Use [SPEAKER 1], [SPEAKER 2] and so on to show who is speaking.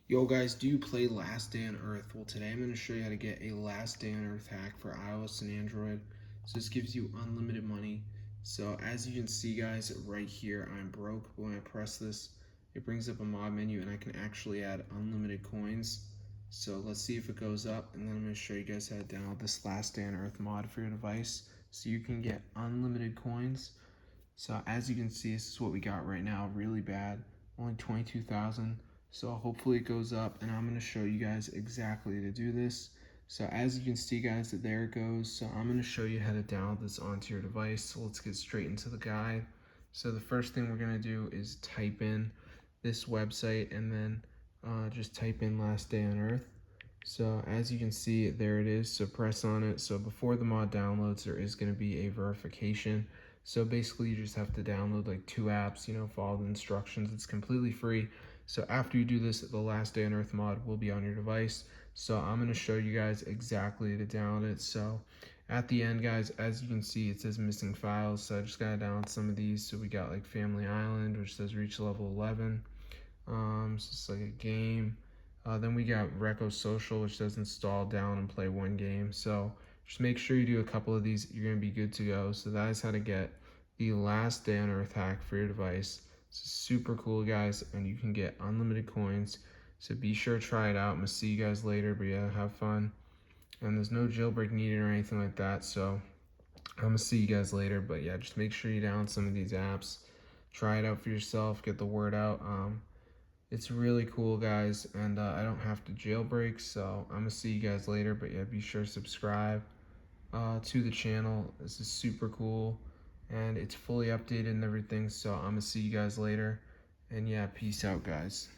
[SPEAKER 1] Yo guys, do you play Last Day on Earth? Well, today I'm going to show you how to get a Last Day on Earth hack for iOS and Android. So this gives you unlimited money. So as you can see guys, right here I'm broke, but when I press this, it brings up a mod menu and I can actually add unlimited coins. So let's see if it goes up, and then I'm going to show you guys how to download this Last Day on Earth mod for your device so you can get unlimited coins. So as you can see, this is what we got right now, really bad, only 22,000. So hopefully it goes up, and I'm going to show you guys exactly to do this. So as you can see guys, that there it goes. So I'm going to show you how to download this onto your device. So let's get straight into the guide. So the first thing we're going to do is type in this website, and then just type in Last Day on Earth. So as you can see, there it is. So press on it. So before the mod downloads, there is going to be a verification. So basically you just have to download like 2 apps, follow the instructions. It's completely free. So after you do this, the Last Day on Earth mod will be on your device. So I'm going to show you guys exactly to download it. So at the end guys, as you can see, it says missing files. So I just got to download some of these. So we got like Family Island, which says reach level 11. So it's like a game. Then we got Reco Social, which says install, down, and play 1 game. So just make sure you do a couple of these. You're going to be good to go. So that is how to get the Last Day on Earth hack for your device. It's super cool, guys, and you can get unlimited coins. So be sure to try it out. I'm going to see you guys later, but yeah, have fun. And there's no jailbreak needed or anything like that. So I'm going to see you guys later. But yeah, just make sure you download some of these apps. Try it out for yourself. Get the word out. It's really cool, guys, and I don't have to jailbreak, so I'm gonna see you guys later. But yeah, be sure to subscribe to the channel. This is super cool, and it's fully updated and everything, so I'm gonna see you guys later. And yeah, peace out, guys.